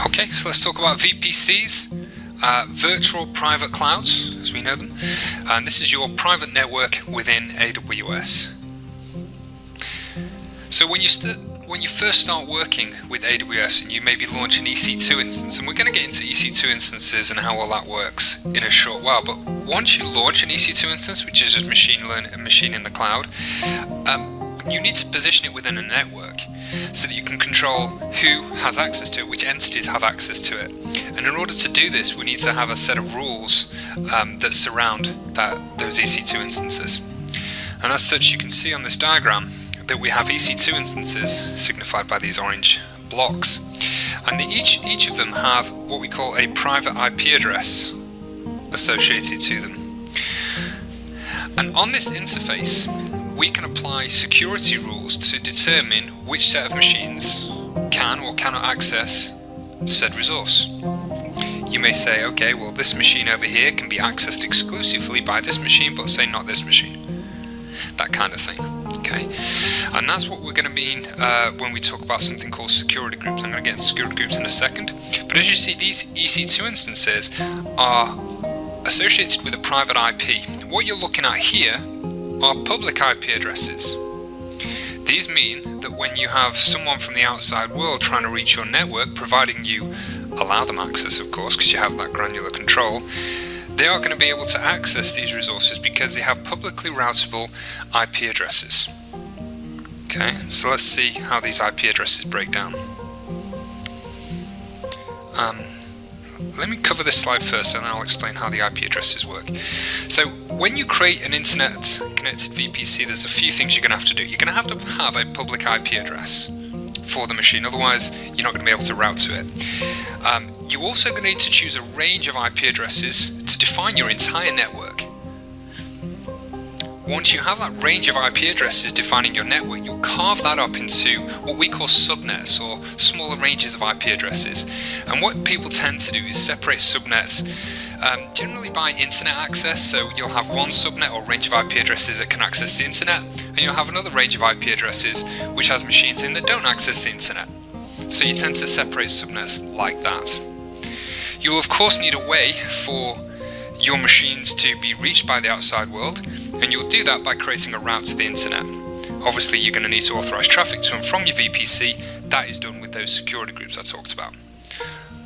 Okay, so let's talk about VPCs, virtual private clouds, as we know them, and this is your private network within AWS. So when you first start working with AWS and you maybe launch an EC2 instance, and we're going to get into EC2 instances and how all that works in a short while, but once you launch an EC2 instance, which is just machine learning and machine in the cloud, you need to position it within a network so that you can control who has access to it, which entities have access to it. And in order to do this, we need to have a set of rules that surround those EC2 instances. And as such, you can see on this diagram that we have EC2 instances signified by these orange blocks, and each of them have what we call a private IP address associated to them. And on this interface, we can apply security rules to determine which set of machines can or cannot access said resource. You may say, okay, well, this machine over here can be accessed exclusively by this machine, but say not this machine. That kind of thing. Okay, and that's what we're going to mean when we talk about something called security groups. I'm going to get into security groups in a second. But as you see, these EC2 instances are associated with a private IP. What you're looking at here are public IP addresses. These mean that when you have someone from the outside world trying to reach your network, providing you allow them access, of course, because you have that granular control, they are going to be able to access these resources because they have publicly routable IP addresses. Okay, so let's see how these IP addresses break down. Let me cover this slide first and then I'll explain how the IP addresses work. So when you create an internet connected VPC, there's a few things you're going to have to do. You're going to have a public IP address for the machine, otherwise you're not going to be able to route to it. You're also going to need to choose a range of IP addresses to define your entire network. Once you have that range of IP addresses defining your network, you'll carve that up into what we call subnets, or smaller ranges of IP addresses. And what people tend to do is separate subnets generally by internet access. So you'll have one subnet or range of IP addresses that can access the internet, and you'll have another range of IP addresses which has machines in that don't access the internet. So you tend to separate subnets like that. You will of course need a way for your machines to be reached by the outside world, and you'll do that by creating a route to the internet. Obviously you're going to need to authorize traffic to and from your VPC. That is done with those security groups I talked about.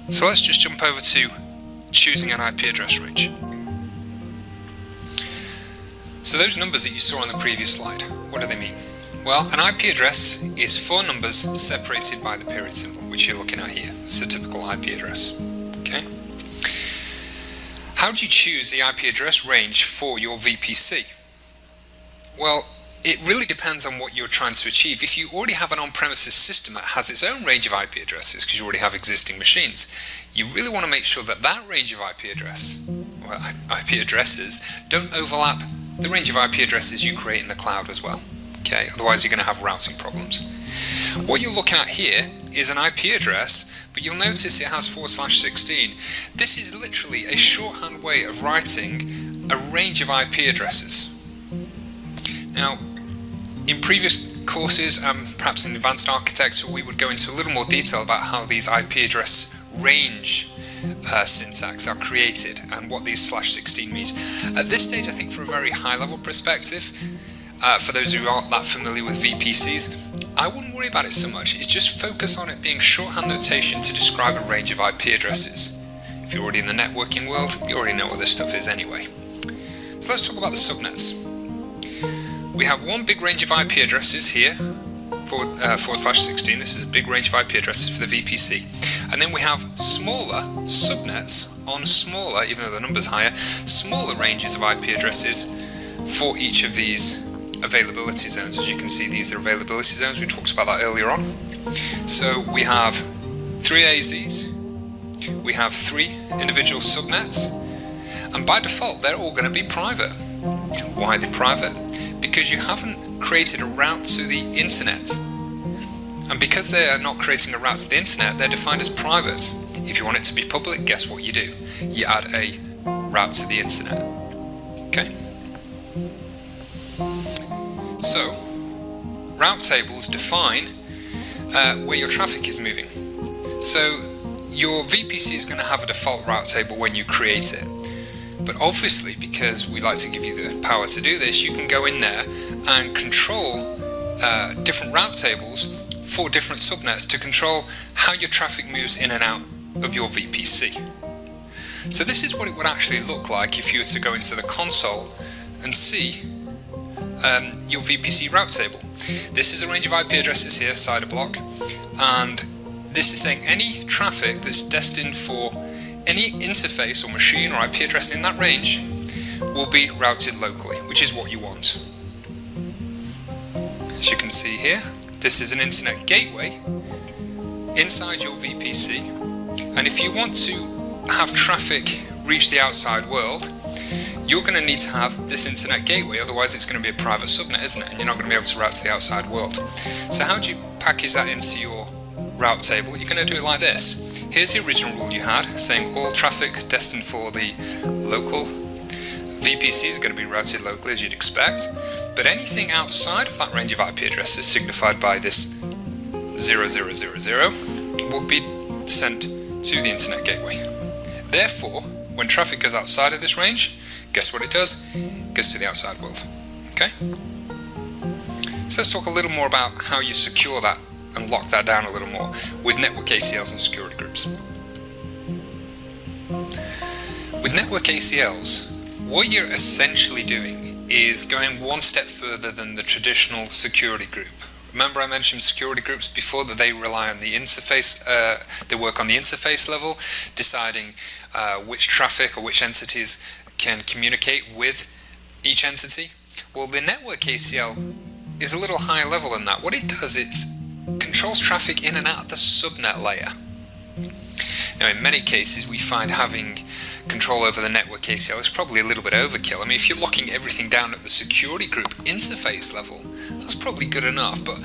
So let's just jump over to choosing an IP address range. So those numbers that you saw on the previous slide, what do they mean? Well, an IP address is 4 numbers separated by the period symbol, which you're looking at here. It's a typical IP address. Okay. How do you choose the IP address range for your VPC? Well, it really depends on what you're trying to achieve. If you already have an on-premises system that has its own range of IP addresses, because you already have existing machines, you really want to make sure that that range of IP addresses don't overlap the range of IP addresses you create in the cloud as well. Okay, otherwise you're going to have routing problems. What you're looking at here is an IP address, but you'll notice it has /16. This is literally a shorthand way of writing a range of IP addresses. Now, in previous courses, perhaps in advanced architecture, we would go into a little more detail about how these IP address range syntax are created and what these /16 means. At this stage, I think for a very high level perspective, for those who aren't that familiar with VPCs, I wouldn't worry about it so much. It's just focus on it being shorthand notation to describe a range of IP addresses. If you're already in the networking world, you already know what this stuff is anyway. So let's talk about the subnets. We have one big range of IP addresses here, /16. This is a big range of IP addresses for the VPC. And then we have smaller subnets on smaller, even though the number's higher, smaller ranges of IP addresses for each of these availability zones. As you can see, these are availability zones. We talked about that earlier on. So we have 3 AZs, we have 3 individual subnets, and by default they're all going to be private. Why are they private? Because you haven't created a route to the internet. And because they are not creating a route to the internet, they're defined as private. If you want it to be public, guess what you do? You add a route to the internet. Okay? So, route tables define where your traffic is moving. So your VPC is going to have a default route table when you create it. But obviously, because we like to give you the power to do this, you can go in there and control different route tables for different subnets to control how your traffic moves in and out of your VPC. So this is what it would actually look like if you were to go into the console and see your VPC route table. This is a range of IP addresses here, cider block, and this is saying any traffic that's destined for any interface or machine or IP address in that range will be routed locally, which is what you want. As you can see here, this is an internet gateway inside your VPC, and if you want to have traffic reach the outside world, you're going to need to have this internet gateway, otherwise it's going to be a private subnet, isn't it? And you're not going to be able to route to the outside world. So how do you package that into your route table? You're going to do it like this. Here's the original rule you had, saying all traffic destined for the local VPC is going to be routed locally, as you'd expect, but anything outside of that range of IP addresses signified by this 0000 will be sent to the internet gateway. Therefore, when traffic goes outside of this range, guess what it does? It goes to the outside world. Okay? So let's talk a little more about how you secure that and lock that down a little more with network ACLs and security groups. With network ACLs, what you're essentially doing is going one step further than the traditional security group. Remember I mentioned security groups before, that they rely on the interface, they work on the interface level, deciding which traffic or which entities can communicate with each entity. Well, the network ACL is a little higher level than that. What it does, it controls traffic in and out of the subnet layer. Now, in many cases, we find having control over the network ACL is probably a little bit overkill. I mean, if you're locking everything down at the security group interface level, that's probably good enough. But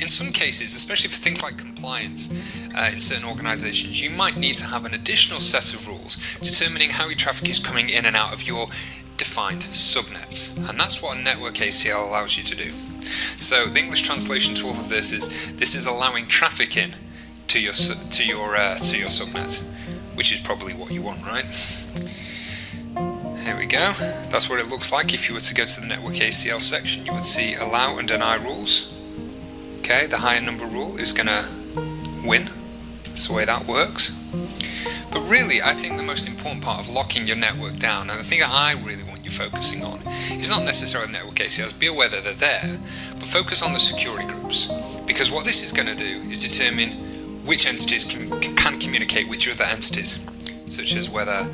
in some cases, especially for things like compliance in certain organizations, you might need to have an additional set of rules determining how your traffic is coming in and out of your defined subnets. And that's what a network ACL allows you to do. So the English translation to all of this is allowing traffic in to your subnet, which is probably what you want, right? There we go. That's what it looks like. If you were to go to the network ACL section, you would see allow and deny rules. Okay, the higher number rule is going to win. That's the way that works. But really, I think the most important part of locking your network down, and the thing that I really want you focusing on, is not necessarily network ACLs. Be aware that they're there, but focus on the security groups. Because what this is going to do is determine which entities can communicate with your other entities, such as whether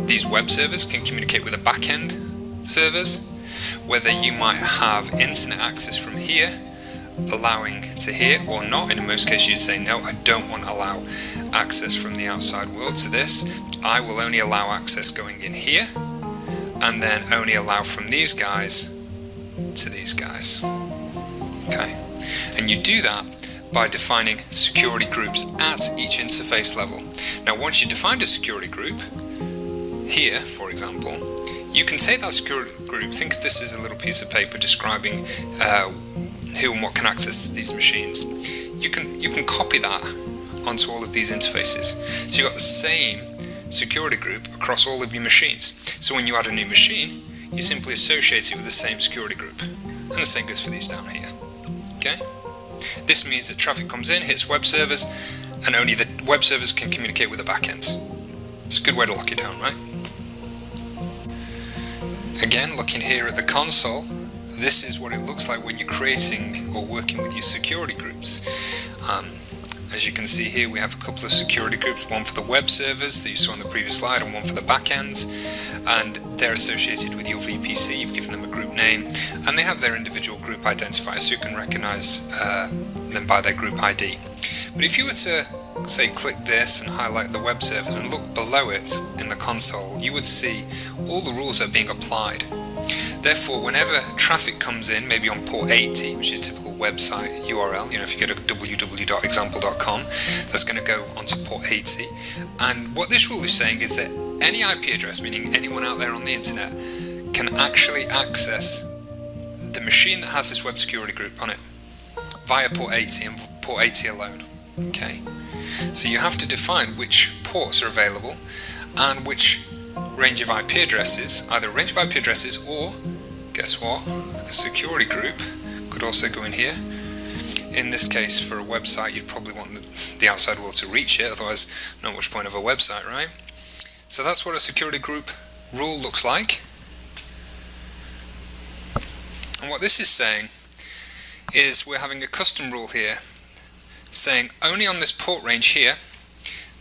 these web servers can communicate with the back-end servers, whether you might have internet access from here, allowing to here or not. In most cases you say, no, I don't want to allow access from the outside world to this. I will only allow access going in here, and then only allow from these guys to these guys. Okay, and you do that by defining security groups at each interface level. Now, once you defined a security group, here, for example, you can take that security group, think of this as a little piece of paper describing who and what can access these machines. You can copy that onto all of these interfaces. So you've got the same security group across all of your machines. So when you add a new machine, you simply associate it with the same security group. And the same goes for these down here. Okay? This means that traffic comes in, hits web servers, and only the web servers can communicate with the backends. It's a good way to lock it down, right? Again, looking here at the console, this is what it looks like when you're creating or working with your security groups. As you can see here, we have a couple of security groups, one for the web servers that you saw on the previous slide and one for the backends, and they're associated with your VPC. You've given them a group name, and they have their individual group identifiers, so you can recognize them by their group ID. But if you were to, say, click this and highlight the web servers and look below it in the console, you would see all the rules that are being applied. Therefore, whenever traffic comes in, maybe on port 80, which is a typical website URL, if you go to www.example.com, that's going to go onto port 80. And what this rule is saying is that any IP address, meaning anyone out there on the internet, can actually access the machine that has this web security group on it via port 80 and port 80 alone. Okay. So you have to define which ports are available and which range of IP addresses, either a range of IP addresses or, guess what, a security group could also go in here. In this case, for a website, you'd probably want the outside world to reach it, otherwise not much point of a website, right? So that's what a security group rule looks like. And what this is saying is we're having a custom rule here saying only on this port range here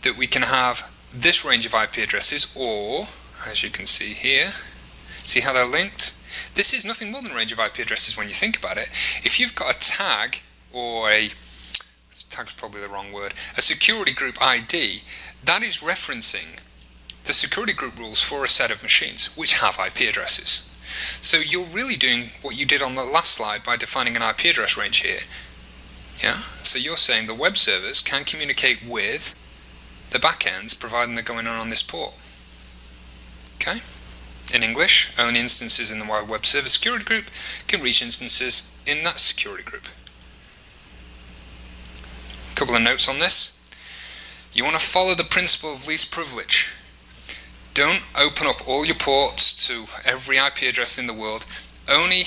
that we can have this range of IP addresses, or, as you can see here, see how they're linked? This is nothing more than a range of IP addresses when you think about it. If you've got a tag, or tag's probably the wrong word, a security group ID, that is referencing the security group rules for a set of machines which have IP addresses. So you're really doing what you did on the last slide by defining an IP address range here. Yeah? So you're saying the web servers can communicate with the backends providing they're going on this port. Okay? In English, only instances in the web server security group can reach instances in that security group. Couple of notes on this. You want to follow the principle of least privilege. Don't open up all your ports to every IP address in the world. Only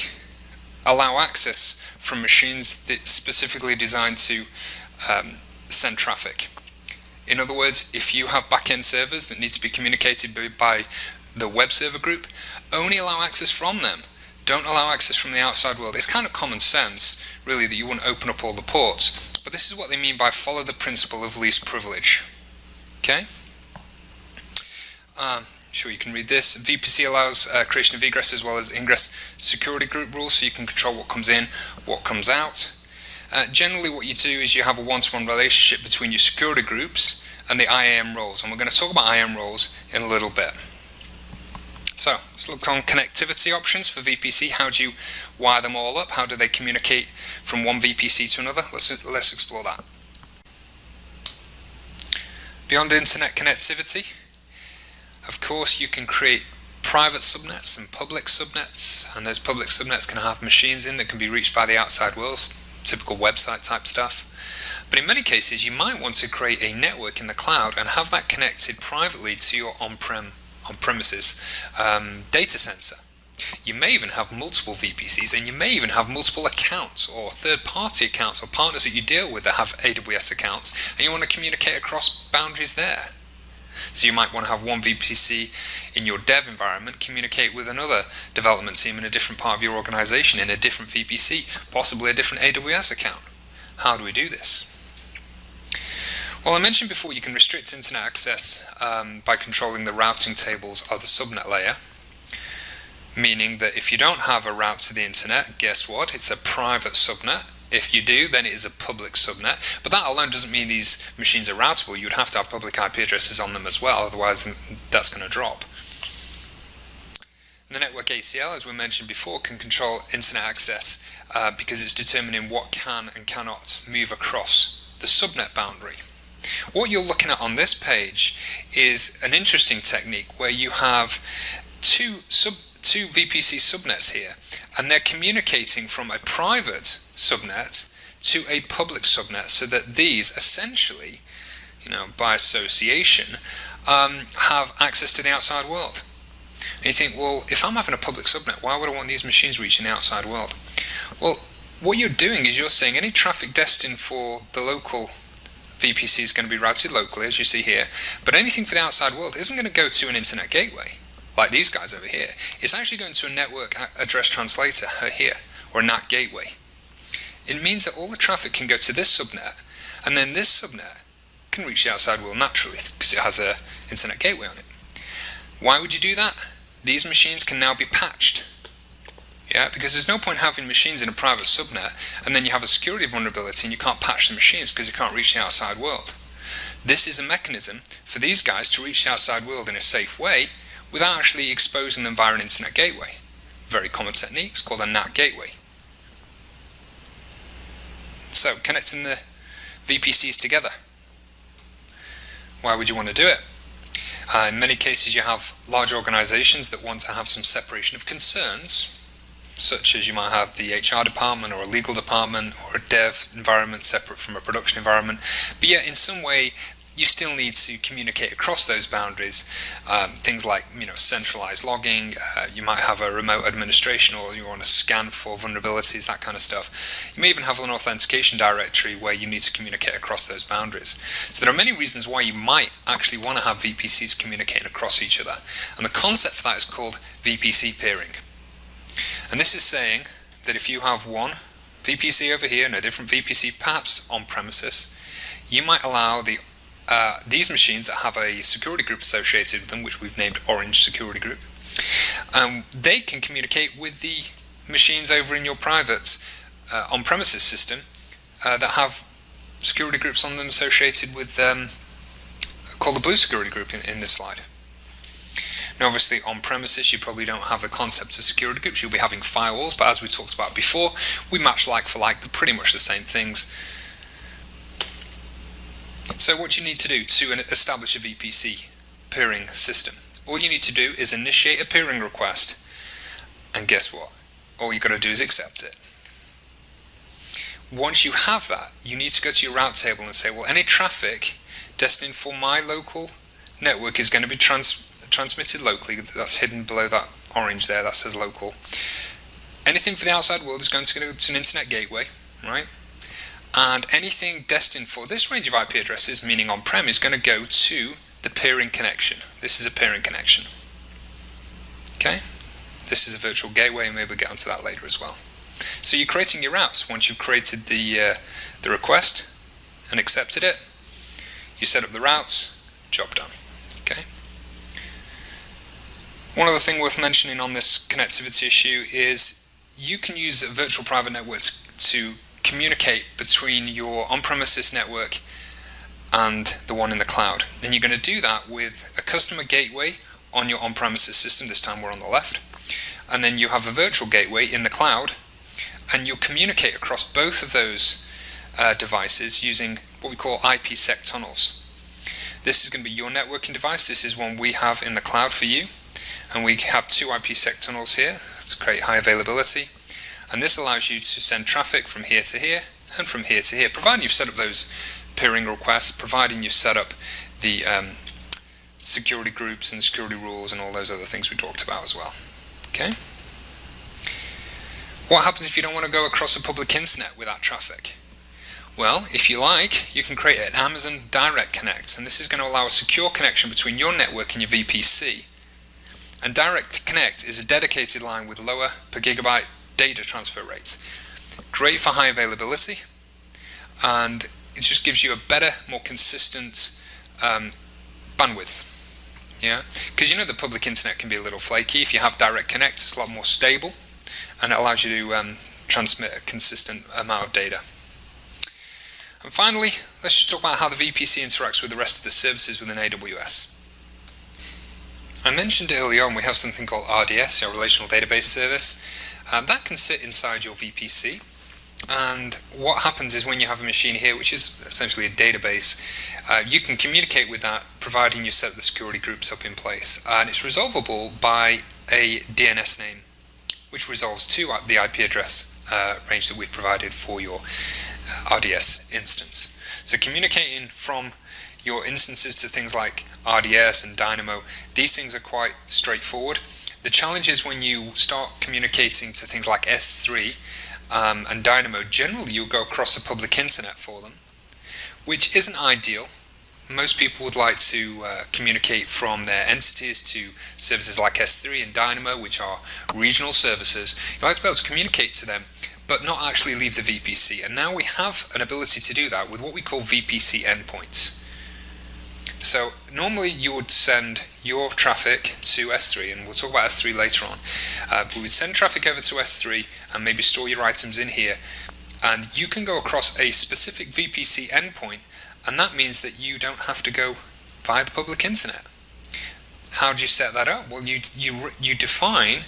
allow access from machines that specifically designed to send traffic. In other words, if you have backend servers that need to be communicated by the web server group, only allow access from them. Don't allow access from the outside world. It's kind of common sense, really, that you wouldn't open up all the ports. But this is what they mean by follow the principle of least privilege. Okay? Sure, you can read this. VPC allows creation of egress as well as ingress security group rules, so you can control what comes in, what comes out. Generally what you do is you have a one-to-one relationship between your security groups and the IAM roles, and we're going to talk about IAM roles in a little bit. So let's look on connectivity options for VPC. How do you wire them all up? How do they communicate from one VPC to another? Let's explore that. Beyond internet connectivity, of course you can create private subnets and public subnets, and those public subnets can have machines in that can be reached by the outside world, typical website type stuff. But in many cases you might want to create a network in the cloud and have that connected privately to your on-premises data center. You may even have multiple VPCs, and you may even have multiple accounts or third-party accounts or partners that you deal with that have AWS accounts, and you want to communicate across boundaries there. So you might want to have one VPC in your dev environment communicate with another development team in a different part of your organization in a different VPC, possibly a different AWS account. How do we do this? Well, I mentioned before you can restrict internet access by controlling the routing tables of the subnet layer, meaning that if you don't have a route to the internet, guess what? It's a private subnet. If you do, then it is a public subnet. But that alone doesn't mean these machines are routable. You would have to have public IP addresses on them as well, otherwise that's going to drop. The network ACL, as we mentioned before, can control internet access because it's determining what can and cannot move across the subnet boundary. What you're looking at on this page is an interesting technique where you have two VPC subnets here, and they're communicating from a private subnet to a public subnet, so that these essentially, by association, have access to the outside world. And you think, well, if I'm having a public subnet, why would I want these machines reaching the outside world? Well, what you're doing is you're saying any traffic destined for the local VPC is going to be routed locally, as you see here, but anything for the outside world isn't going to go to an internet gateway, like these guys over here. It's actually going to a network address translator here, or a NAT gateway. It means that all the traffic can go to this subnet, and then this subnet can reach the outside world naturally, because it has an internet gateway on it. Why would you do that? These machines can now be patched. Yeah, because there's no point having machines in a private subnet and then you have a security vulnerability and you can't patch the machines because you can't reach the outside world. This is a mechanism for these guys to reach the outside world in a safe way without actually exposing them via an internet gateway. Very common technique, it's called a NAT gateway. So, connecting the VPCs together. Why would you want to do it? In many cases you have large organizations that want to have some separation of concerns. such as you might have the HR department or a legal department or a dev environment separate from a production environment, but yet in some way you still need to communicate across those boundaries. Things like centralized logging, you might have a remote administration, or you want to scan for vulnerabilities, that kind of stuff. You may even have an authentication directory where you need to communicate across those boundaries. So there are many reasons why you might actually want to have VPCs communicating across each other, and the concept for that is called VPC peering. And this is saying that if you have one VPC over here and a different VPC perhaps on premises, you might allow these machines that have a security group associated with them, which we've named Orange Security Group, they can communicate with the machines over in your private on-premises system that have security groups on them associated with called the Blue Security Group in this slide. Now obviously on premises you probably don't have the concept of security groups, you'll be having firewalls, but as we talked about before, we match like for like, they're pretty much the same things. So what you need to do to establish a VPC peering system, all you need to do is initiate a peering request, and guess what? All you got to do is accept it. Once you have that, you need to go to your route table and say, well, any traffic destined for my local network is going to be transmitted locally. That's hidden below that orange there, that says local. Anything for the outside world is going to go to an internet gateway, right? And anything destined for this range of IP addresses, meaning on-prem, is going to go to the peering connection. This is a peering connection. Okay? This is a virtual gateway, and maybe we'll get onto that later as well. So you're creating your routes. Once you've created the request and accepted it, you set up the routes, job done. Okay? One other thing worth mentioning on this connectivity issue is you can use virtual private networks to communicate between your on-premises network and the one in the cloud. And you're going to do that with a customer gateway on your on-premises system, this time we're on the left, and then you have a virtual gateway in the cloud, and you'll communicate across both of those devices using what we call IPsec tunnels. This is going to be your networking device, this is one we have in the cloud for you, and we have two IPsec tunnels here to create high availability. And this allows you to send traffic from here to here and from here to here, providing you've set up those peering requests, providing you've set up the security groups and security rules and all those other things we talked about as well. Okay? What happens if you don't want to go across a public internet with that traffic? Well, if you like, you can create an Amazon Direct Connect, and this is going to allow a secure connection between your network and your VPC. And Direct Connect is a dedicated line with lower per gigabyte data transfer rates. Great for high availability, and it just gives you a better, more consistent bandwidth. Yeah, because the public internet can be a little flaky. If you have Direct Connect, it's a lot more stable, and it allows you to transmit a consistent amount of data. And finally, let's just talk about how the VPC interacts with the rest of the services within AWS. I mentioned earlier on we have something called RDS, our Relational Database Service. That can sit inside your VPC, and what happens is when you have a machine here, which is essentially a database, you can communicate with that providing you set the security groups up in place, and it's resolvable by a DNS name, which resolves to the IP address range that we've provided for your RDS instance. So communicating from your instances to things like RDS and Dynamo, these things are quite straightforward. The challenge is when you start communicating to things like S3 and Dynamo, generally you'll go across the public internet for them, which isn't ideal. Most people would like to communicate from their entities to services like S3 and Dynamo, which are regional services. You'd like to be able to communicate to them, but not actually leave the VPC. And now we have an ability to do that with what we call VPC endpoints. So normally you would send your traffic to S3, and we'll talk about S3 later on. We would send traffic over to S3 and maybe store your items in here, and you can go across a specific VPC endpoint, and that means that you don't have to go via the public internet. How do you set that up? Well, you define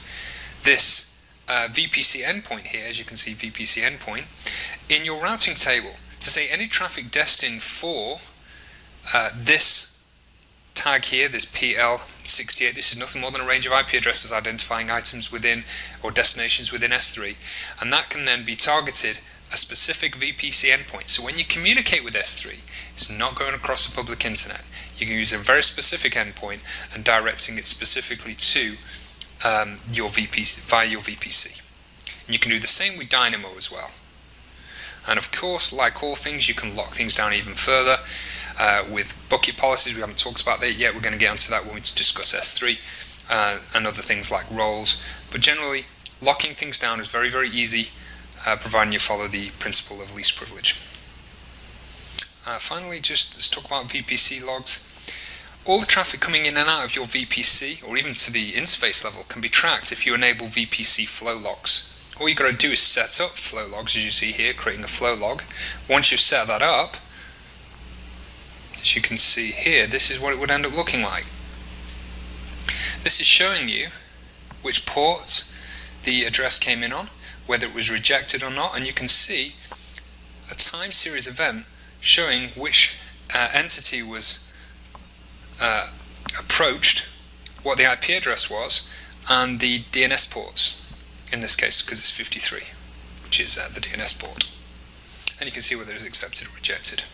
this VPC endpoint here, as you can see, VPC endpoint, in your routing table to say any traffic destined for this tag here, this PL68, this is nothing more than a range of IP addresses identifying items within or destinations within S3, and that can then be targeted a specific VPC endpoint. So when you communicate with S3, it's not going across the public internet. You can use a very specific endpoint and directing it specifically to your VPC via your VPC. And you can do the same with Dynamo as well. And of course, like all things, you can lock things down even further with bucket policies. We haven't talked about that yet. We're going to get onto that when we discuss S3 and other things like roles. But generally, locking things down is very, very easy, providing you follow the principle of least privilege. Finally, just let's talk about VPC logs. All the traffic coming in and out of your VPC, or even to the interface level, can be tracked if you enable VPC flow logs. All you've got to do is set up flow logs, as you see here, creating a flow log. Once you've set that up, as you can see here, this is what it would end up looking like. This is showing you which port the address came in on, whether it was rejected or not, and you can see a time series event showing which entity was approached, what the IP address was, and the DNS ports, in this case, because it's 53, which is the DNS port. And you can see whether it was accepted or rejected.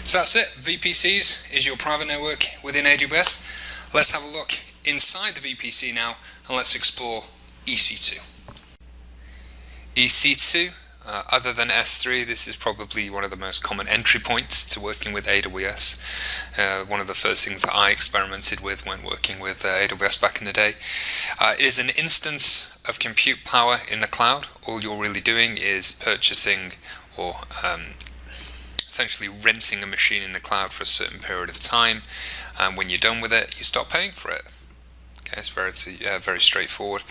So that's it. VPCs is your private network within AWS. Let's have a look inside the VPC now, and let's explore EC2. EC2, other than S3, this is probably one of the most common entry points to working with AWS. One of the first things that I experimented with when working with AWS back in the day. It is an instance of compute power in the cloud. All you're really doing is purchasing or essentially renting a machine in the cloud for a certain period of time, and when you're done with it, you stop paying for it. Okay, it's very straightforward.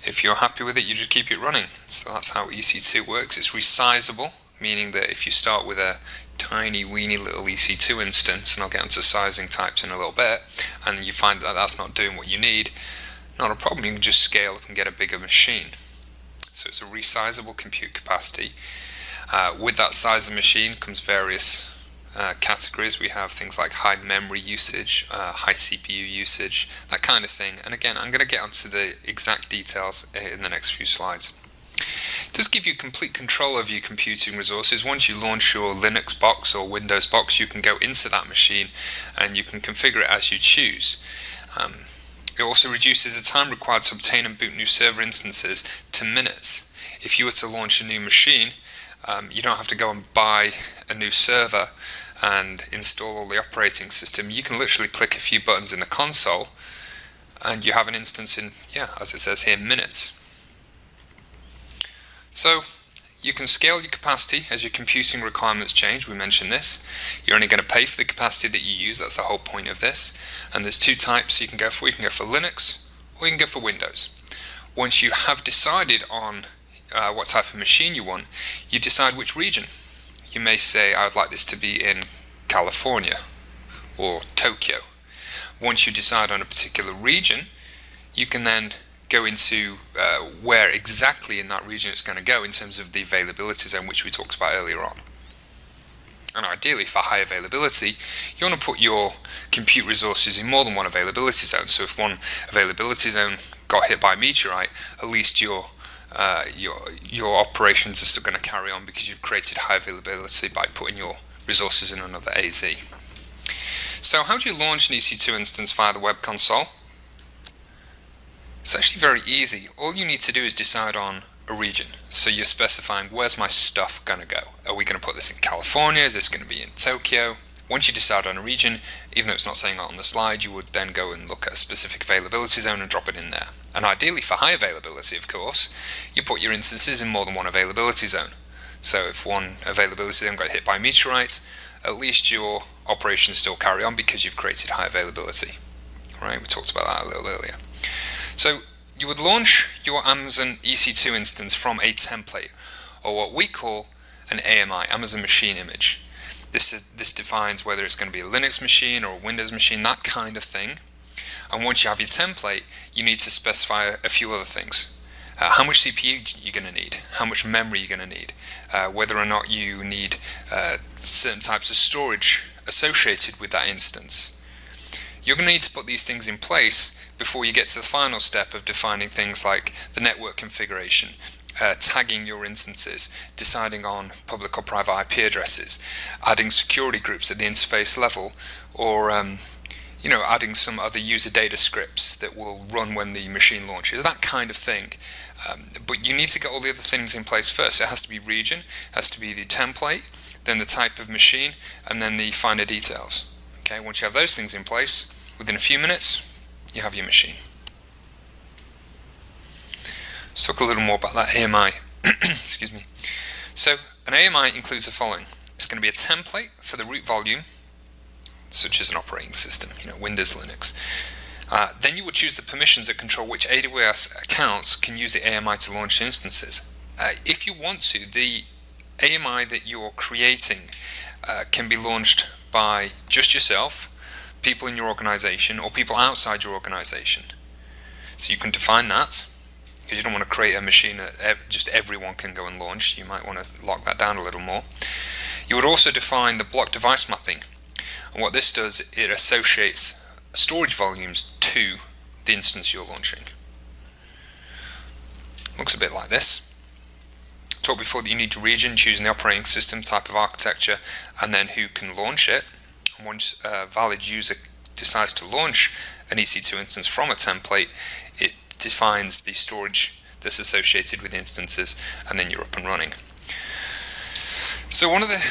If you're happy with it, you just keep it running. So that's how EC2 works. It's resizable, meaning that if you start with a tiny weeny little EC2 instance, and I'll get onto sizing types in a little bit, and you find that that's not doing what you need, not a problem, you can just scale up and get a bigger machine. So it's a resizable compute capacity. With that size of machine comes various categories. We have things like high memory usage, high CPU usage, that kind of thing. And again, I'm going to get onto the exact details in the next few slides. It does give you complete control over your computing resources. Once you launch your Linux box or Windows box, you can go into that machine and you can configure it as you choose. It also reduces the time required to obtain and boot new server instances to minutes. If you were to launch a new machine, you don't have to go and buy a new server and install all the operating system. You can literally click a few buttons in the console and you have an instance in, as it says here, minutes. So you can scale your capacity as your computing requirements change. We mentioned this. You're only going to pay for the capacity that you use. That's the whole point of this. And there's two types you can go for. You can go for Linux or you can go for Windows. Once you have decided on what type of machine you want, you decide which region. You may say, I would like this to be in California or Tokyo. Once you decide on a particular region, you can then go into where exactly in that region it's going to go in terms of the availability zone, which we talked about earlier on. And ideally, for high availability, you want to put your compute resources in more than one availability zone. So if one availability zone got hit by a meteorite, at least your operations are still going to carry on because you've created high availability by putting your resources in another AZ. So how do you launch an EC2 instance via the web console? It's actually very easy. All you need to do is decide on a region. So you're specifying, where's my stuff going to go? Are we going to put this in California? Is this going to be in Tokyo? Once you decide on a region, even though it's not saying it on the slide, you would then go and look at a specific availability zone and drop it in there. And ideally for high availability, of course, you put your instances in more than one availability zone. So if one availability zone got hit by a meteorite, at least your operations still carry on because you've created high availability. Right, we talked about that a little earlier. So you would launch your Amazon EC2 instance from a template, or what we call an AMI, Amazon Machine Image. This defines whether it's going to be a Linux machine or a Windows machine, that kind of thing. And once you have your template, you need to specify a few other things. How much CPU you're going to need, how much memory you're going to need, whether or not you need certain types of storage associated with that instance. You're going to need to put these things in place before you get to the final step of defining things like the network configuration, tagging your instances, deciding on public or private IP addresses, adding security groups at the interface level, or adding some other user data scripts that will run when the machine launches, that kind of thing. But you need to get all the other things in place first. So it has to be region, it has to be the template, then the type of machine, and then the finer details. Okay, once you have those things in place, within a few minutes, you have your machine. Let's talk a little more about that AMI. Excuse me. So an AMI includes the following. It's going to be a template for the root volume, such as an operating system, Windows, Linux. Then you would choose the permissions that control which AWS accounts can use the AMI to launch instances. If you want to, the AMI that you're creating can be launched by just yourself, people in your organization, or people outside your organization. So you can define that, because you don't want to create a machine that just everyone can go and launch. You might want to lock that down a little more. You would also define the block device mapping. And what this does, it associates storage volumes to the instance you're launching. Looks a bit like this. Talked before that you need a region, choosing the operating system, type of architecture, and then who can launch it. And once a valid user decides to launch an EC2 instance from a template, it defines the storage that's associated with instances, and then you're up and running. So one of the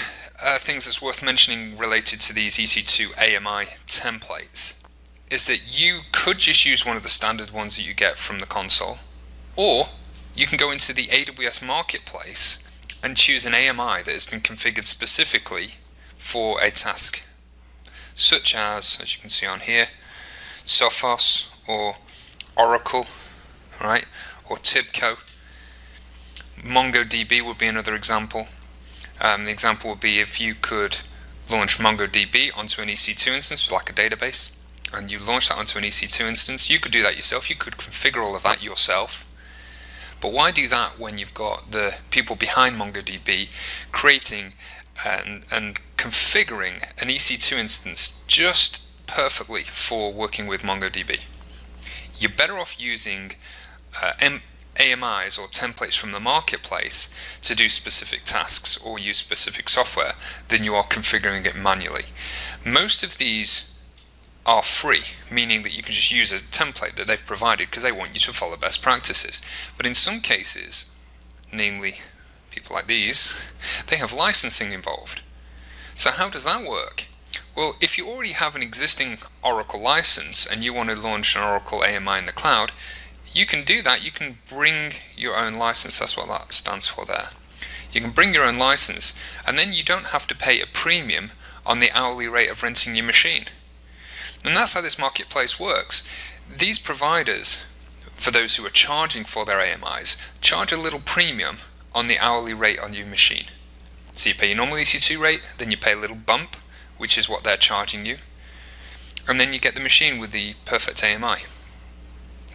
things that's worth mentioning related to these EC2 AMI templates is that you could just use one of the standard ones that you get from the console, or you can go into the AWS marketplace and choose an AMI that has been configured specifically for a task, such as you can see on here, Sophos or Oracle, right, or Tibco. MongoDB would be another example. The example would be if you could launch MongoDB onto an EC2 instance, like a database, and you launch that onto an EC2 instance. You could do that yourself. You could configure all of that yourself. But why do that when you've got the people behind MongoDB creating and configuring an EC2 instance just perfectly for working with MongoDB? You're better off using AMIs or templates from the marketplace to do specific tasks or use specific software than you are configuring it manually. Most of these are free, meaning that you can just use a template that they've provided because they want you to follow best practices. But in some cases, namely people like these, they have licensing involved. So how does that work? Well, if you already have an existing Oracle license and you want to launch an Oracle AMI in the cloud, you can do that. You can bring your own license. That's what that stands for there. You can bring your own license, and then you don't have to pay a premium on the hourly rate of renting your machine. And that's how this marketplace works. These providers, for those who are charging for their AMIs, charge a little premium on the hourly rate on your machine. So you pay your normal EC2 rate, then you pay a little bump, which is what they're charging you, and then you get the machine with the perfect AMI.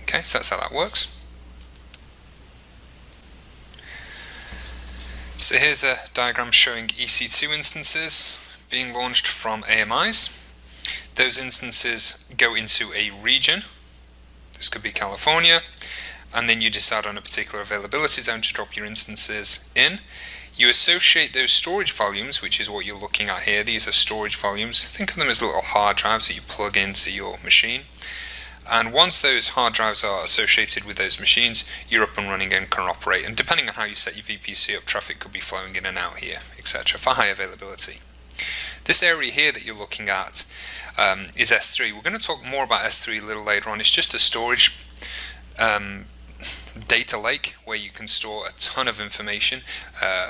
Okay, so that's how that works. So here's a diagram showing EC2 instances being launched from AMIs. Those instances go into a region. This could be California, and then you decide on a particular availability zone to drop your instances in. You associate those storage volumes, which is what you're looking at here. These are storage volumes. Think of them as little hard drives that you plug into your machine. And once those hard drives are associated with those machines, you're up and running and can operate. And depending on how you set your VPC up, traffic could be flowing in and out here, etc., for high availability. This area here that you're looking at is S3. We're going to talk more about S3 a little later on. It's just a storage data lake where you can store a ton of information.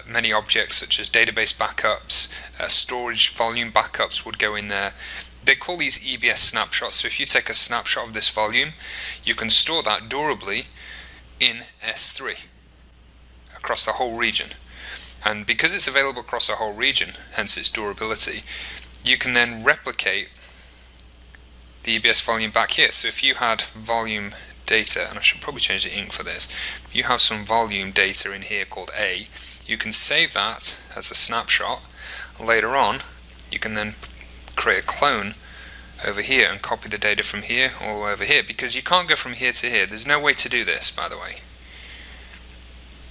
Many objects such as database backups, storage volume backups would go in there. They call these EBS snapshots. So if you take a snapshot of this volume, you can store that durably in S3 across the whole region. And because it's available across the whole region, hence its durability, you can then replicate the EBS volume back here. So if you had volume data, and I should probably change the ink for this, if you have some volume data in here called A, you can save that as a snapshot. Later on, you can then create a clone over here and copy the data from here all the way over here, because you can't go from here to here. There's no way to do this, by the way.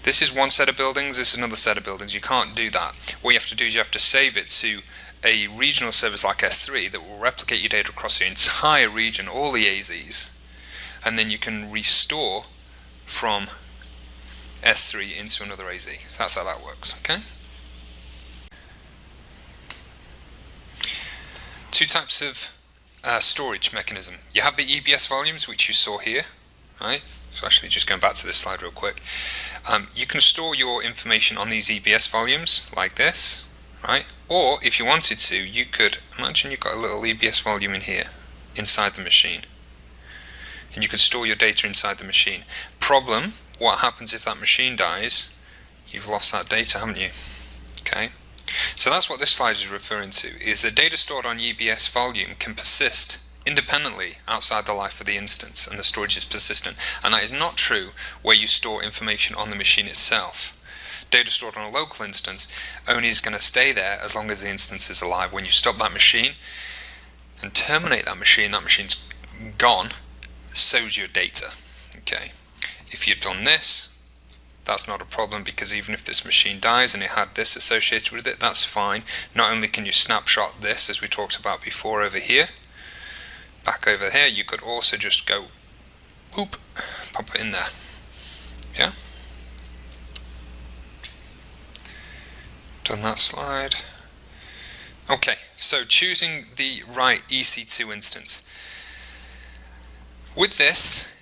This is one set of buildings, this is another set of buildings. You can't do that. What you have to do is you have to save it to a regional service like S3 that will replicate your data across the entire region, all the AZs, and then you can restore from S3 into another AZ. So that's how that works, okay? Two types of storage mechanism. You have the EBS volumes, which you saw here, right? So actually just going back to this slide real quick. You can store your information on these EBS volumes like this, right? Or if you wanted to, you could imagine you've got a little EBS volume in here, inside the machine. And you can store your data inside the machine. Problem, what happens if that machine dies? You've lost that data, haven't you? Okay. So that's what this slide is referring to, is that data stored on EBS volume can persist independently outside the life of the instance, and the storage is persistent. And that is not true where you store information on the machine itself. Data stored on a local instance only is going to stay there as long as the instance is alive. When you stop that machine and terminate that machine's gone, so's your data. Okay. If you've done this, that's not a problem, because even if this machine dies and it had this associated with it, that's fine. Not only can you snapshot this, as we talked about before over here, back over here, you could also just go, whoop, pop it in there. Yeah? Done that slide. Okay, so choosing the right EC2 instance. With this,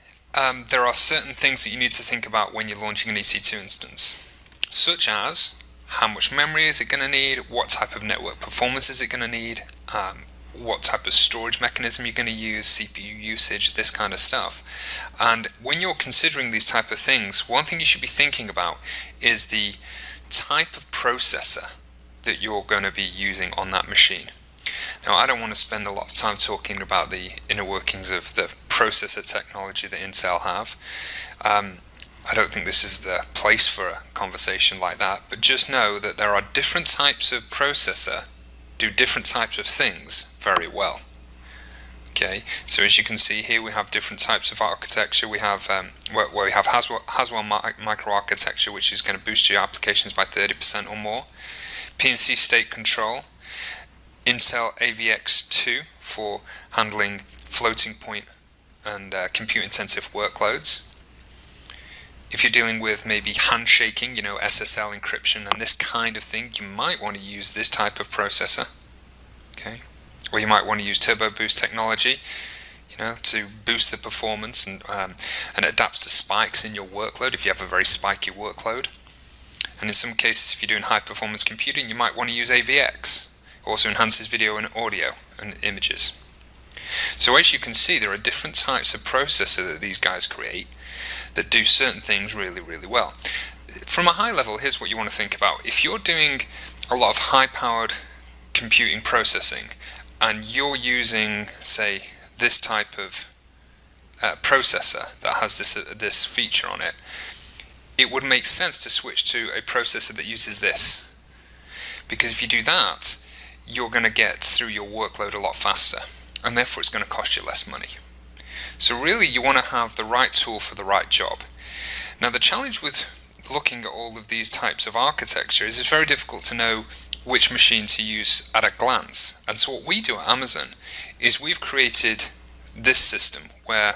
there are certain things that you need to think about when you're launching an EC2 instance, such as how much memory is it going to need, what type of network performance is it going to need, what type of storage mechanism you're going to use, CPU usage, this kind of stuff. And when you're considering these type of things, one thing you should be thinking about is the type of processor that you're going to be using on that machine. Now, I don't want to spend a lot of time talking about the inner workings of the processor technology that Intel have. I don't think this is the place for a conversation like that, but just know that there are different types of processor do different types of things very well. Okay, so as you can see here, we have different types of architecture. We have where we have Haswell microarchitecture, which is going to boost your applications by 30% or more. PNC state control, Intel AVX2 for handling floating point and compute-intensive workloads. If you're dealing with maybe handshaking, SSL encryption and this kind of thing, you might want to use this type of processor. Okay, or you might want to use turbo boost technology, to boost the performance and adapts to spikes in your workload if you have a very spiky workload. And in some cases, if you're doing high performance computing, you might want to use AVX. Also enhances video and audio and images. So as you can see, there are different types of processor that these guys create that do certain things really, really well. From a high level, here's what you want to think about. If you're doing a lot of high-powered computing processing and you're using, say, this type of processor that has this feature on it, it would make sense to switch to a processor that uses this. Because if you do that, you're going to get through your workload a lot faster, and therefore it's going to cost you less money. So really, you want to have the right tool for the right job. Now, the challenge with looking at all of these types of architecture is it's very difficult to know which machine to use at a glance. And so what we do at Amazon is we've created this system where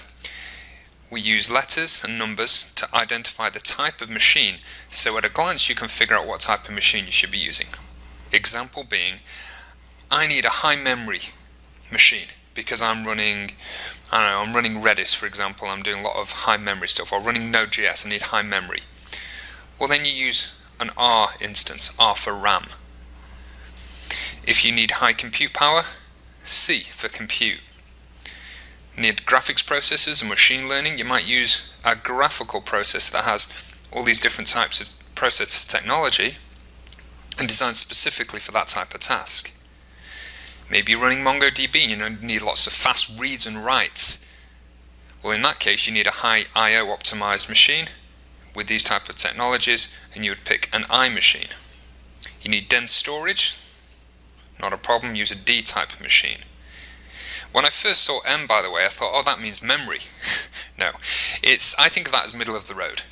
we use letters and numbers to identify the type of machine, so at a glance you can figure out what type of machine you should be using. Example being, I need a high memory machine because I'm running Redis, for example. I'm doing a lot of high memory stuff, or running Node.js. I need high memory. Well, then you use an R instance, R for RAM. If you need high compute power, C for compute. Need graphics processors and machine learning, you might use a graphical processor that has all these different types of processor technology and designed specifically for that type of task. Maybe you're running MongoDB, you need lots of fast reads and writes. Well, in that case, you need a high I/O optimized machine with these type of technologies, and you would pick an I machine. You need dense storage, not a problem, use a D type machine. When I first saw M, by the way, I thought, oh, that means memory. No, I think of that as middle of the road,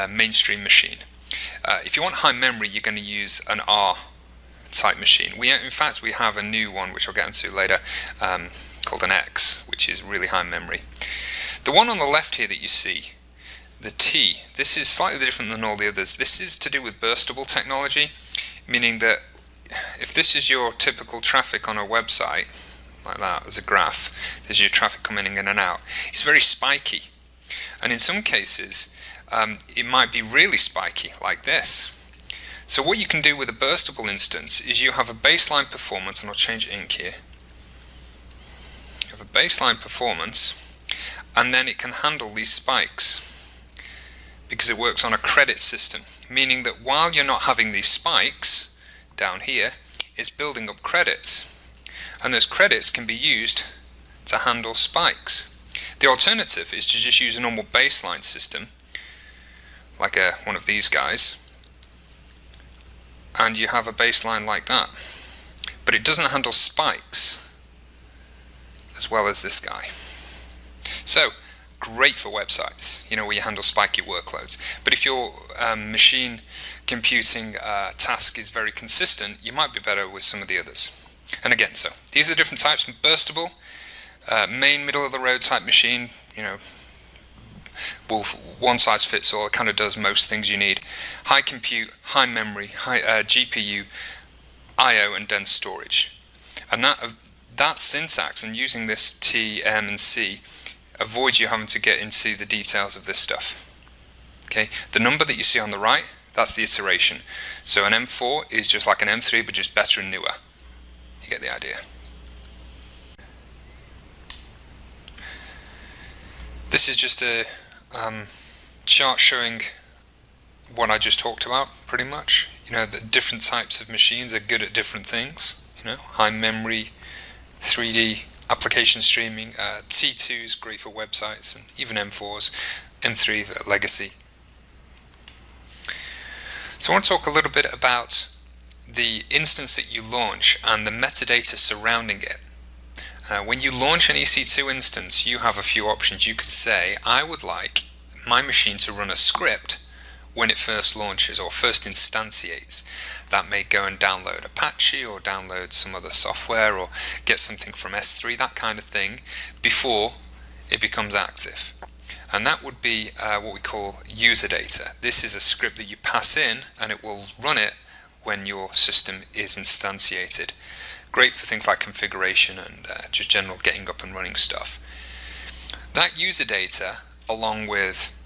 mainstream machine. If you want high memory, you're going to use an R type machine. In fact, we have a new one, which I'll get into later, called an X, which is really high memory. The one on the left here that you see, the T, this is slightly different than all the others. This is to do with burstable technology, meaning that if this is your typical traffic on a website, like that as a graph, there's your traffic coming in and out, it's very spiky. And in some cases, it might be really spiky, like this. So what you can do with a burstable instance is you have a baseline performance, and I'll change ink here. You have a baseline performance, and then it can handle these spikes because it works on a credit system, meaning that while you're not having these spikes down here, it's building up credits. And those credits can be used to handle spikes. The alternative is to just use a normal baseline system, like one of these guys, and you have a baseline like that. But it doesn't handle spikes as well as this guy. So, great for websites, where you handle spiky workloads. But if your machine computing task is very consistent, you might be better with some of the others. And again, so these are the different types: burstable, main, middle of the road type machine, one size fits all. It kind of does most things you need. High compute, high memory, high GPU, I/O, and dense storage. And that syntax, and using this T, M, and C, avoids you having to get into the details of this stuff. Okay, the number that you see on the right, that's the iteration. So an M4 is just like an M3, but just better and newer. You get the idea. This is just a chart showing what I just talked about, pretty much. The different types of machines are good at different things. High memory, 3D, application streaming. T2 is great for websites, and even M4s, M3 for legacy. So I want to talk a little bit about the instance that you launch and the metadata surrounding it. When you launch an EC2 instance, you have a few options. You could say, I would like my machine to run a script when it first launches or first instantiates. That may go and download Apache or download some other software or get something from S3, that kind of thing, before it becomes active. And that would be what we call user data. This is a script that you pass in, and it will run it when your system is instantiated. Great for things like configuration and just general getting up and running stuff. That user data, along with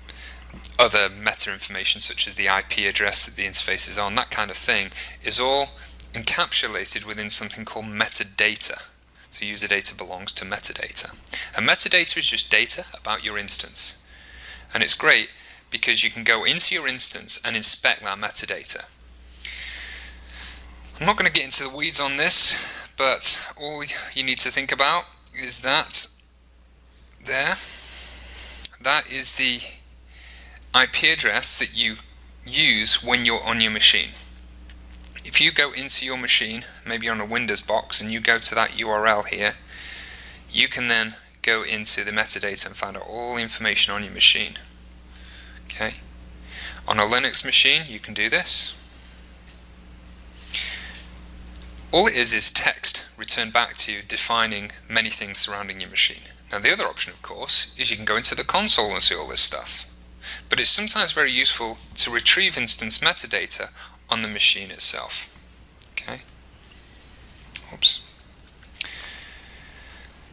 other meta information such as the IP address that the interface is on, that kind of thing, is all encapsulated within something called metadata. So user data belongs to metadata. And metadata is just data about your instance. And it's great because you can go into your instance and inspect that metadata. I'm not going to get into the weeds on this, but all you need to think about is that that is the IP address that you use when you're on your machine. If you go into your machine, maybe on a Windows box, and you go to that URL here, you can then go into the metadata and find out all the information on your machine. Okay. On a Linux machine, you can do this. All it is text returned back to you defining many things surrounding your machine. Now the other option, of course, is you can go into the console and see all this stuff. But it's sometimes very useful to retrieve instance metadata on the machine itself. Okay. Oops.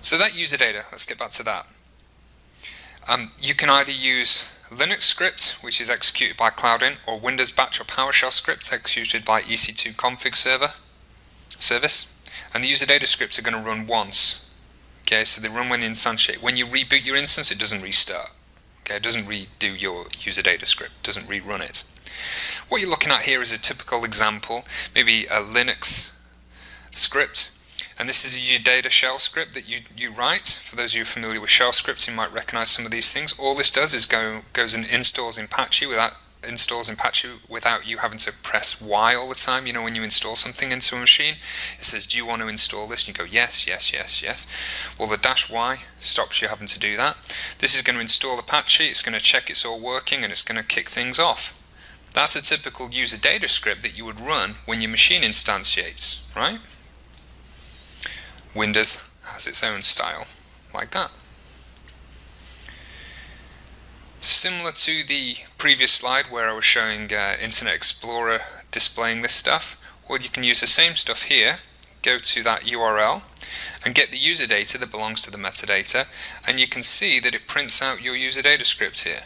So that user data, let's get back to that. You can either use Linux script, which is executed by Cloudin, or Windows batch or PowerShell script executed by EC2 config service. And the user data scripts are going to run once. Okay, so they run when they instantiate. When you reboot your instance, it doesn't restart. Okay, it doesn't redo your user data script, it doesn't rerun it. What you're looking at here is a typical example, maybe a Linux script. And this is a user data shell script that you write. For those of you familiar with shell scripts, you might recognize some of these things. All this does is goes and installs in Apache without installs in Apache without you having to press Y all the time. You know, when you install something into a machine, it says, do you want to install this? And you go, yes, yes, yes, yes. Well, the -Y stops you having to do that. This is going to install Apache, it's going to check it's all working, and it's going to kick things off. That's a typical user data script that you would run when your machine instantiates, right? Windows has its own style, like that. Similar to the previous slide where I was showing Internet Explorer displaying this stuff, well, you can use the same stuff here, go to that URL and get the user data that belongs to the metadata, and you can see that it prints out your user data script here.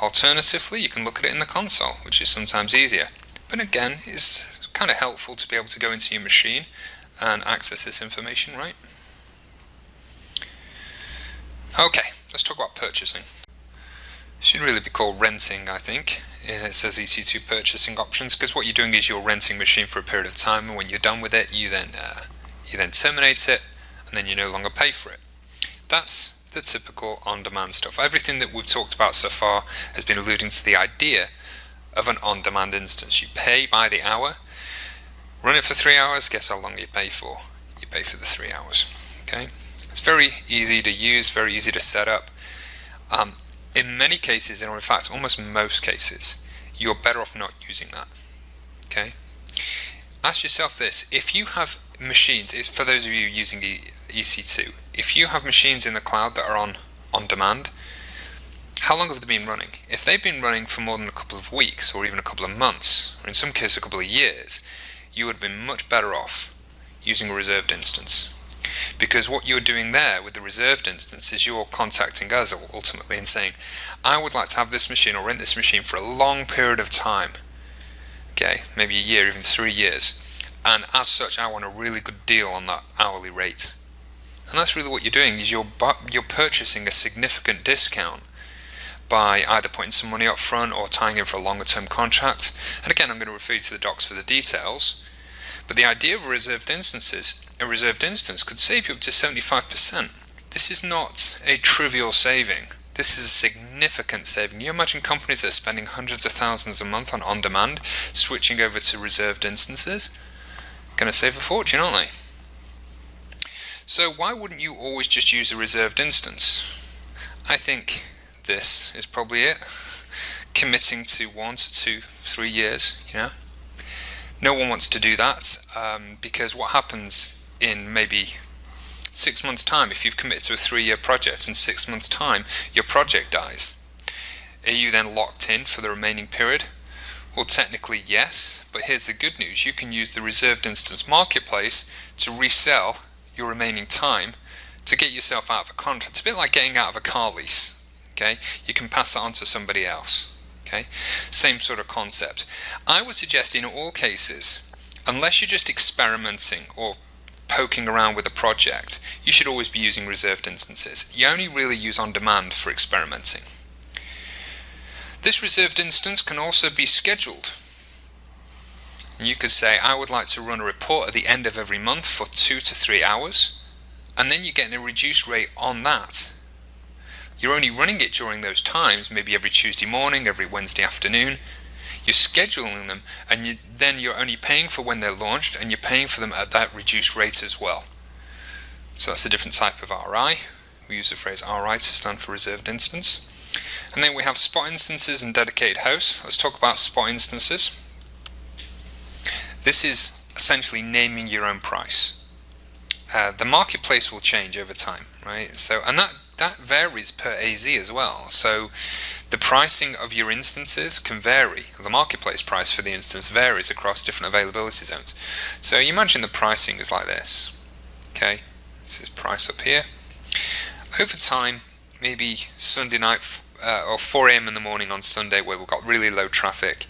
Alternatively, you can look at it in the console, which is sometimes easier. But again, it's kind of helpful to be able to go into your machine and access this information, right? Okay, let's talk about purchasing. Should really be called renting, I think. It says EC2 purchasing options, because what you're doing is you're renting a machine for a period of time, and when you're done with it, you then terminate it, and then you no longer pay for it. That's the typical on-demand stuff. Everything that we've talked about so far has been alluding to the idea of an on-demand instance. You pay by the hour, run it for 3 hours, guess how long you pay for? You pay for the 3 hours. Okay, it's very easy to use, very easy to set up. In many cases, or in fact almost most cases, you're better off not using that. Okay, ask yourself this: if you have machines, for those of you using EC2, if you have machines in the cloud that are on demand, how long have they been running? If they've been running for more than a couple of weeks, or even a couple of months, or in some cases a couple of years, you would have been much better off using a reserved instance. Because what you're doing there with the reserved instance is you're contacting us ultimately and saying, I would like to have this machine or rent this machine for a long period of time. Okay, maybe a year, even 3 years. And as such, I want a really good deal on that hourly rate. And that's really what you're doing, is you're purchasing a significant discount by either putting some money up front or tying in for a longer term contract. And again, I'm going to refer you to the docs for the details. But the idea of a reserved instance could save you up to 75%. This is not a trivial saving. This is a significant saving. You imagine companies that are spending hundreds of thousands a month on demand, switching over to reserved instances. Going to save a fortune, aren't they? So why wouldn't you always just use a reserved instance? I think this is probably it. Committing to 1 to 2, 3 years, you know. No one wants to do that because what happens in maybe 6 months' time, if you've committed to a 3-year project, in 6 months' time your project dies, are you then locked in for the remaining period? Well, technically yes, but here's the good news: you can use the reserved instance marketplace to resell your remaining time to get yourself out of a contract. It's a bit like getting out of a car lease. Okay, you can pass that on to somebody else. Okay, same sort of concept. I would suggest in all cases, unless you're just experimenting or poking around with a project, you should always be using reserved instances. You only really use on demand for experimenting. This reserved instance can also be scheduled. And you could say, I would like to run a report at the end of every month for 2 to 3 hours, and then you're getting a reduced rate on that. You're only running it during those times, maybe every Tuesday morning, every Wednesday afternoon. You're scheduling them, and then you're only paying for when they're launched, and you're paying for them at that reduced rate as well. So that's a different type of RI. We use the phrase RI to stand for reserved instance. And then we have spot instances and dedicated hosts. Let's talk about spot instances. This is essentially naming your own price. The marketplace will change over time, right? So, and that varies per AZ as well. So the pricing of your instances can vary. The marketplace price for the instance varies across different availability zones. So you imagine the pricing is like this. Okay, this is price up here. Over time, maybe Sunday night or 4 a.m. in the morning on Sunday, where we've got really low traffic,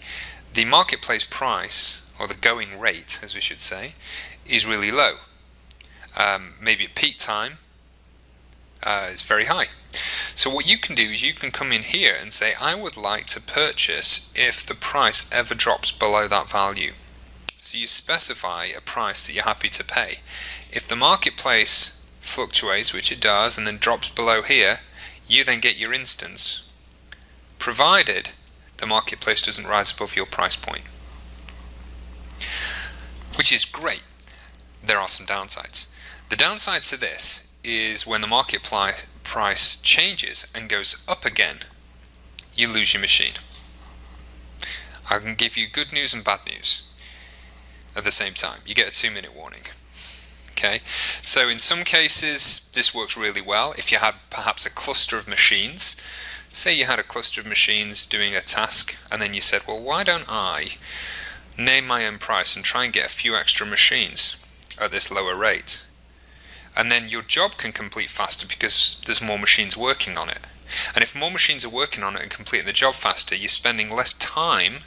the marketplace price, or the going rate as we should say, is really low. Maybe at peak time it's very high. So what you can do is you can come in here and say, I would like to purchase if the price ever drops below that value. So you specify a price that you're happy to pay. If the marketplace fluctuates, which it does, and then drops below here, you then get your instance, provided the marketplace doesn't rise above your price point. Which is great. There are some downsides. The downside to this is when the market price changes and goes up again, you lose your machine. I can give you good news and bad news at the same time. You get a 2-minute warning. Okay, so in some cases this works really well. If you had perhaps a cluster of machines, say you had a cluster of machines doing a task, and then you said, well, why don't I name my own price and try and get a few extra machines at this lower rate, and then your job can complete faster because there's more machines working on it. And if more machines are working on it and completing the job faster, you're spending less time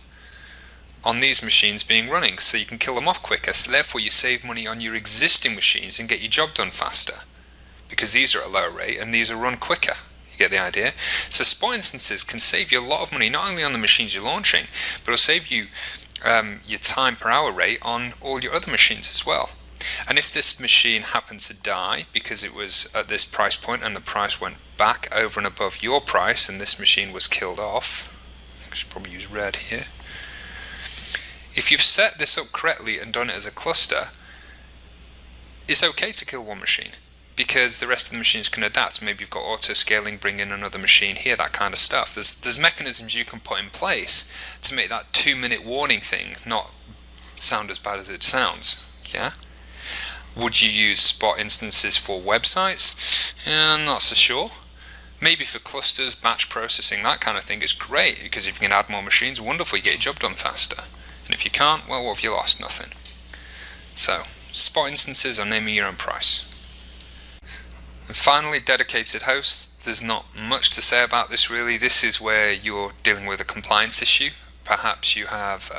on these machines being running, so you can kill them off quicker. So therefore you save money on your existing machines and get your job done faster, because these are at a lower rate and these are run quicker. You get the idea? So spot instances can save you a lot of money, not only on the machines you're launching, but it'll save you your time per hour rate on all your other machines as well. And if this machine happened to die because it was at this price point and the price went back over and above your price and this machine was killed off, I should probably use red here. If you've set this up correctly and done it as a cluster, it's okay to kill one machine because the rest of the machines can adapt. Maybe you've got auto scaling, bring in another machine here, that kind of stuff. There's mechanisms you can put in place to make that 2-minute warning thing not sound as bad as it sounds. Yeah? Would you use spot instances for websites? Not so sure. Maybe for clusters, batch processing, that kind of thing is great, because if you can add more machines, wonderful, you get your job done faster. And if you can't, well, what have you lost? Nothing. So, spot instances are naming your own price. And finally, dedicated hosts. There's not much to say about this really. This is where you're dealing with a compliance issue. Perhaps you have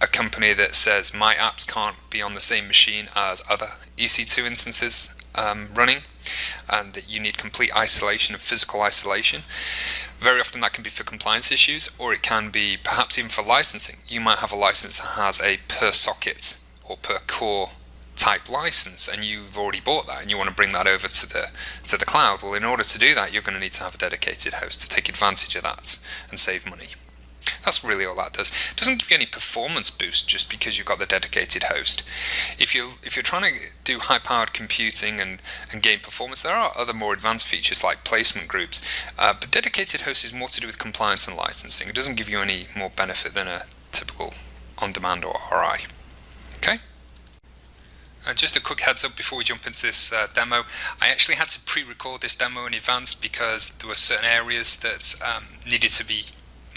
a company that says my apps can't be on the same machine as other EC2 instances running, and that you need complete isolation and physical isolation. Very often that can be for compliance issues, or it can be perhaps even for licensing. You might have a license that has a per socket or per core type license, and you've already bought that and you want to bring that over to the cloud. Well, in order to do that, you're going to need to have a dedicated host to take advantage of that and save money. That's really all that does. It doesn't give you any performance boost just because you've got the dedicated host. If you're trying to do high-powered computing and gain performance, there are other more advanced features like placement groups, but dedicated host is more to do with compliance and licensing. It doesn't give you any more benefit than a typical on-demand or RI. Okay? Just a quick heads up before we jump into this demo. I actually had to pre-record this demo in advance because there were certain areas that needed to be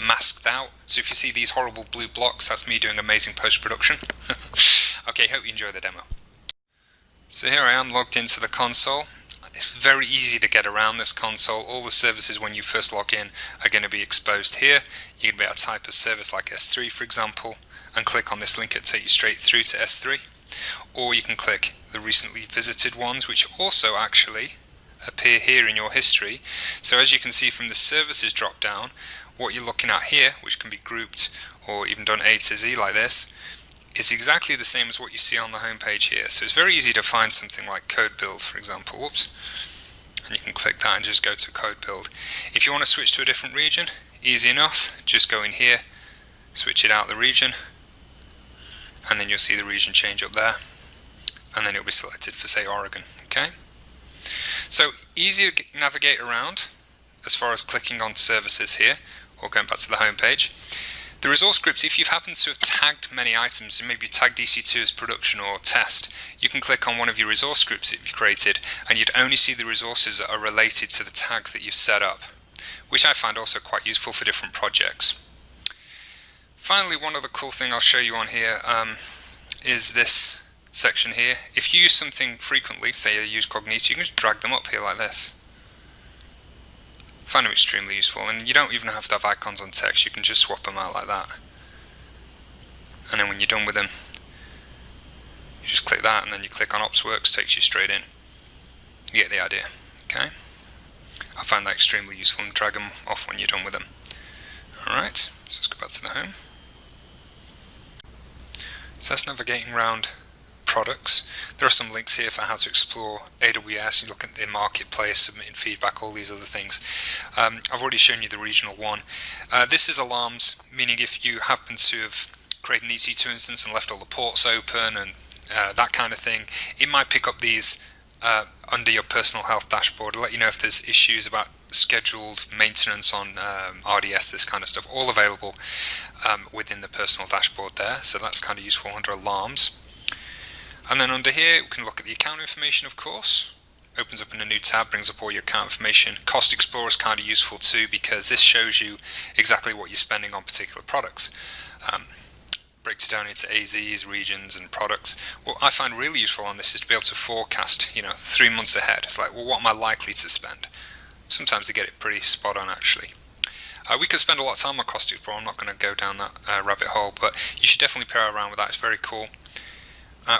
masked out. So if you see these horrible blue blocks, that's me doing amazing post-production. Okay, hope you enjoy the demo. So here I am logged into the console. It's very easy to get around this console. All the services when you first log in are going to be exposed here. You can be able to type a service like S3 for example and click on this link, it'll take you straight through to S3. Or you can click the recently visited ones, which also actually appear here in your history. So as you can see from the services drop down, what you're looking at here, which can be grouped or even done A to Z like this, is exactly the same as what you see on the home page here. So it's very easy to find something like code build, for example. Whoops. And you can click that and just go to code build. If you want to switch to a different region, easy enough. Just go in here, switch it out the region, and then you'll see the region change up there. And then it'll be selected for, say, Oregon. Okay? So easy to navigate around as far as clicking on services here, or going back to the home page. The resource groups, if you've happened to have tagged many items, and maybe tagged EC2 as production or test, you can click on one of your resource groups that you've created, and you'd only see the resources that are related to the tags that you've set up, which I find also quite useful for different projects. Finally, one other cool thing I'll show you on here is this section here. If you use something frequently, say you use Cognito, you can just drag them up here like this. I find them extremely useful, and you don't even have to have icons on text, you can just swap them out like that. And then when you're done with them, you just click that, and then you click on OpsWorks, takes you straight in. You get the idea, okay? I find that extremely useful, and drag them off when you're done with them. Alright, so let's go back to the home. So that's navigating around products. There are some links here for how to explore AWS. You look at the marketplace, submitting feedback, all these other things. I've already shown you the regional one. This is alarms, meaning if you happen to have created an EC2 instance and left all the ports open and that kind of thing, it might pick up these under your personal health dashboard. It'll let you know if there's issues about scheduled maintenance on RDS, this kind of stuff, all available within the personal dashboard there. So that's kind of useful under alarms. And then under here we can look at the account information, of course. Opens up in a new tab, brings up all your account information. Cost Explorer is kind of useful too, because this shows you exactly what you're spending on particular products. Breaks it down into AZs, regions and products. What I find really useful on this is to be able to forecast 3 months ahead. It's like, well, what am I likely to spend? Sometimes they get it pretty spot on actually. We could spend a lot of time on Cost Explorer. I'm not going to go down that rabbit hole, but you should definitely play around with that. It's very cool.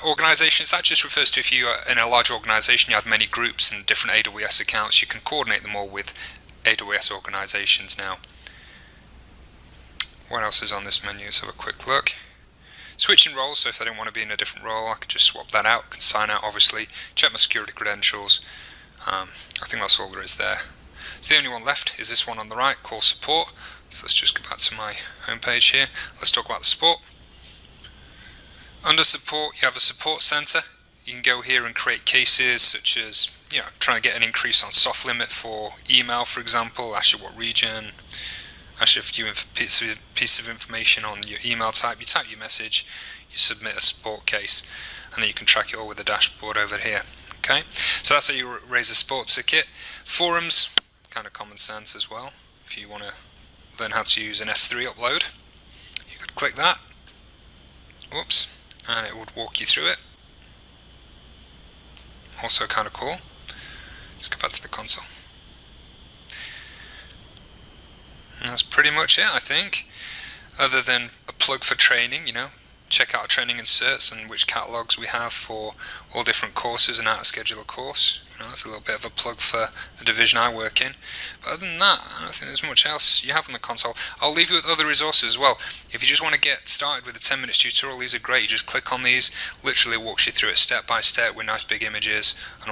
Organizations, that just refers to if you are in a large organization, you have many groups and different AWS accounts, you can coordinate them all with AWS organizations now. What else is on this menu? Let's have a quick look. Switching roles, so if I don't want to be in a different role, I could just swap that out. I can sign out, obviously. Check my security credentials. I think that's all there is there. So the only one left is this one on the right, call support. So let's just go back to my homepage here. Let's talk about the support. Under support, you have a support center. You can go here and create cases such as, trying to get an increase on soft limit for email, for example. Ask you what region. Ask you a few piece of information on your email type. You type your message, you submit a support case, and then you can track it all with the dashboard over here. Okay, so that's how you raise a support ticket. Forums, kind of common sense as well. If you want to learn how to use an S3 upload, you could click that. Whoops, and it would walk you through it. Also kind of cool. Let's go back to the console. And that's pretty much it, I think. Other than a plug for training, check out our training inserts and which catalogs we have for all different courses and how to schedule a course. That's a little bit of a plug for the division I work in. But other than that, I don't think there's much else you have on the console. I'll leave you with other resources as well. If you just want to get started with a 10 minutes tutorial, these are great. You just click on these, literally walks you through it step by step with nice big images and